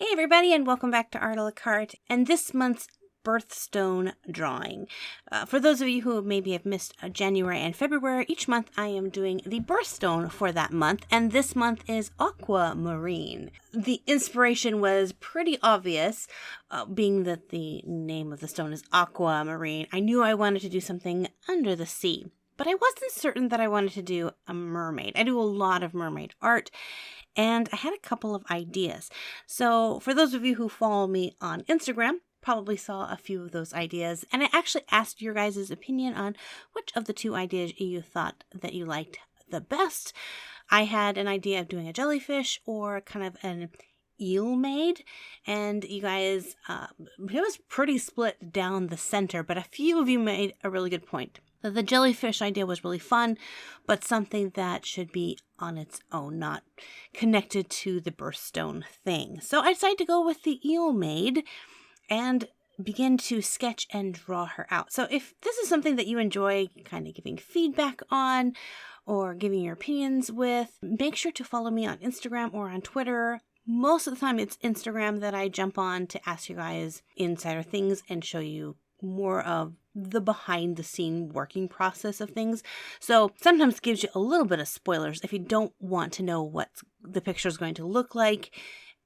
Hey everybody, and welcome back to Art a la Carte and this month's Birthstone drawing. For those of you who maybe have missed January and February, each month I am doing the birthstone for that month, and this month is Aquamarine. The inspiration was pretty obvious, being that the name of the stone is Aquamarine. I knew I wanted to do something under the sea, but I wasn't certain that I wanted to do a mermaid. I do a lot of mermaid art, and I had a couple of ideas. So for those of you who follow me on Instagram, probably saw a few of those ideas. And I actually asked your guys' opinion on which of the two ideas you thought that you liked the best. I had an idea of doing a jellyfish or kind of an eel maid, and you guys, it was pretty split down the center, but a few of you made a really good point. The jellyfish idea was really fun, but something that should be on its own, not connected to the birthstone thing. So I decided to go with the eel maid and begin to sketch and draw her out. So if this is something that you enjoy kind of giving feedback on or giving your opinions with, make sure to follow me on Instagram or on Twitter. Most of the time it's Instagram that I jump on to ask you guys insider things and show you more of the behind the scene working process of things. So sometimes it gives you a little bit of spoilers if you don't want to know what the picture is going to look like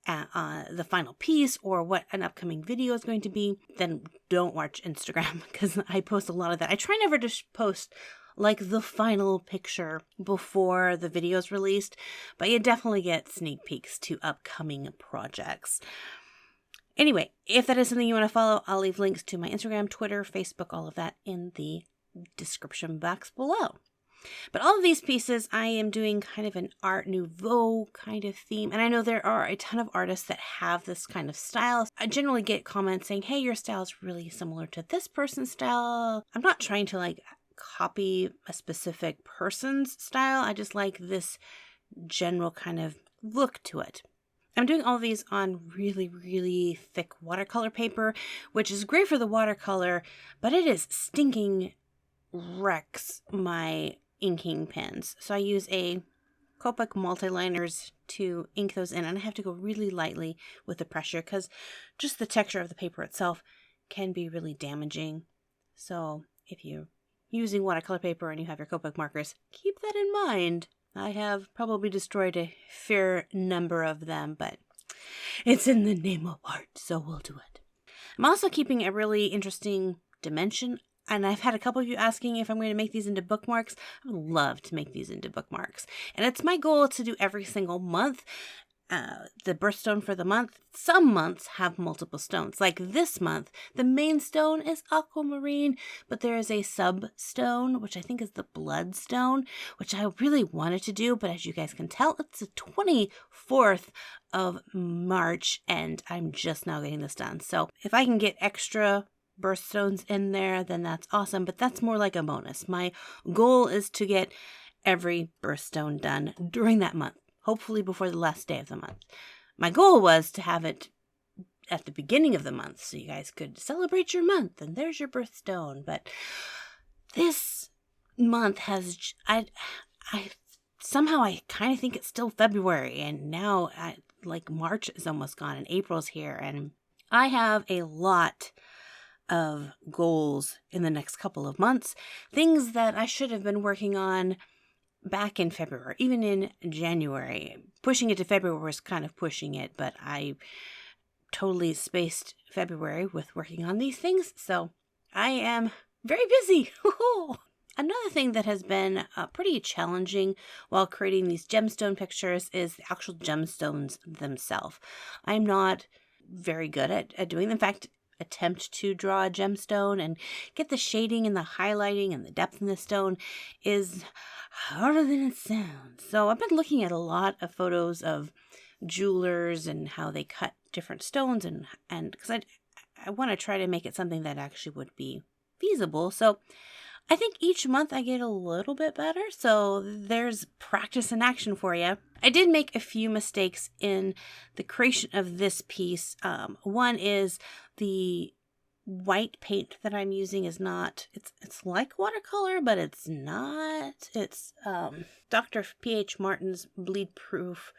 at the final piece or what an upcoming video is going to be. Then don't watch Instagram because I post a lot of that. I try never to post like the final picture before the video is released, but you definitely get sneak peeks to upcoming projects. Anyway, if that is something you want to follow, I'll leave links to my Instagram, Twitter, Facebook, all of that in the description box below. But all of these pieces, I am doing kind of an Art Nouveau kind of theme. And I know there are a ton of artists that have this kind of style. I generally get comments saying, hey, your style is really similar to this person's style. I'm not trying to like copy a specific person's style. I just like this general kind of look to it. I'm doing all of these on really, really thick watercolor paper, which is great for the watercolor, but it is stinking wrecks my inking pens. So I use a Copic multiliners to ink those in, and I have to go really lightly with the pressure because just the texture of the paper itself can be really damaging. So if you're using watercolor paper and you have your Copic markers, keep that in mind. I have probably destroyed a fair number of them, but it's in the name of art, so we'll do it. I'm also keeping a really interesting dimension, and I've had a couple of you asking if I'm going to make these into bookmarks. I would love to make these into bookmarks, and it's my goal to do every single month. The birthstone for the month. Some months have multiple stones. Like this month, the main stone is Aquamarine, but there is a sub-stone, which I think is the Bloodstone, which I really wanted to do, but as you guys can tell, it's the 24th of March, and I'm just now getting this done. So if I can get extra birthstones in there, then that's awesome, but that's more like a bonus. My goal is to get every birthstone done during that month. Hopefully before the last day of the month. My goal was to have it at the beginning of the month so you guys could celebrate your month and there's your birthstone. But this month has, I somehow I kind of think it's still February, and now like March is almost gone and April's here, and I have a lot of goals in the next couple of months. Things that I should have been working on back in February, even in January. Pushing it to February was kind of pushing it, but I totally spaced February with working on these things, so I am very busy. Another thing that has been pretty challenging while creating these gemstone pictures is the actual gemstones themselves. I'm not very good at doing them. In fact, attempt to draw a gemstone and get the shading and the highlighting and the depth in the stone is harder than it sounds. So I've been looking at a lot of photos of jewelers and how they cut different stones, and because I want to try to make it something that actually would be feasible. So I think each month I get a little bit better. So there's practice in action for you. I did make a few mistakes in the creation of this piece. One is the white paint that I'm using is not, it's like watercolor, but it's not. It's Dr. P.H. Martin's bleed proof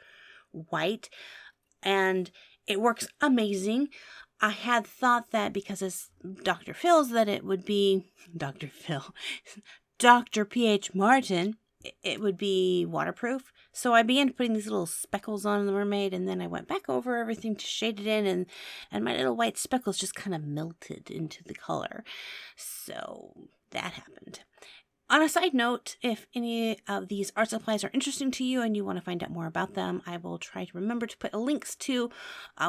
white, and It works amazing. I had thought that because it's Dr. Phil's that it would be Dr. Phil, Dr. P.H. Martin, it would be waterproof. So I began putting these little speckles on the mermaid, and then I went back over everything to shade it in, and my little white speckles just kind of melted into the color. So that happened. On a side note, if any of these art supplies are interesting to you and you want to find out more about them, I will try to remember to put links to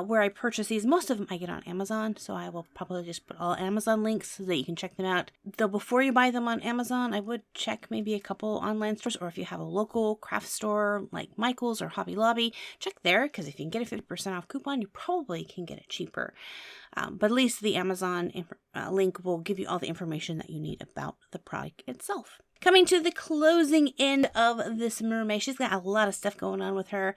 where I purchase these. Most of them I get on Amazon, so I will probably just put all Amazon links so that you can check them out. Though before you buy them on Amazon, I would check maybe a couple online stores, or if you have a local craft store like Michael's or Hobby Lobby, check there, because if you can get a 50% off coupon, you probably can get it cheaper. But at least the Amazon link will give you all the information that you need about the product itself. Coming to the closing end of this mermaid, she's got a lot of stuff going on with her.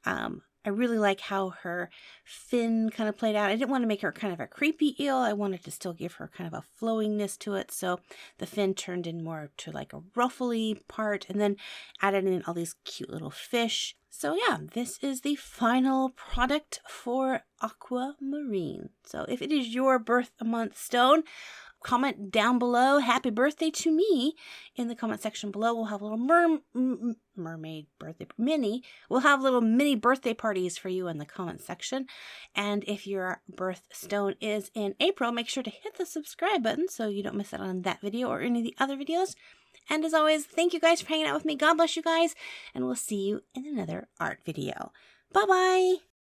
I really like how her fin kind of played out. I didn't want to make her kind of a creepy eel. I wanted to still give her kind of a flowingness to it. So the fin turned in more to like a ruffly part, and then added in all these cute little fish. So yeah, this is the final product for Aquamarine. So if it is your birth month stone, comment down below happy birthday to me in the comment section below. We'll have a little mermaid birthday mini. We'll have little mini birthday parties for you in the comment section. And if your birthstone is in April, make sure to hit the subscribe button so you don't miss out on that video or any of the other videos. And as always, thank you guys for hanging out with me. God bless you guys, and we'll see you in another art video. Bye-bye!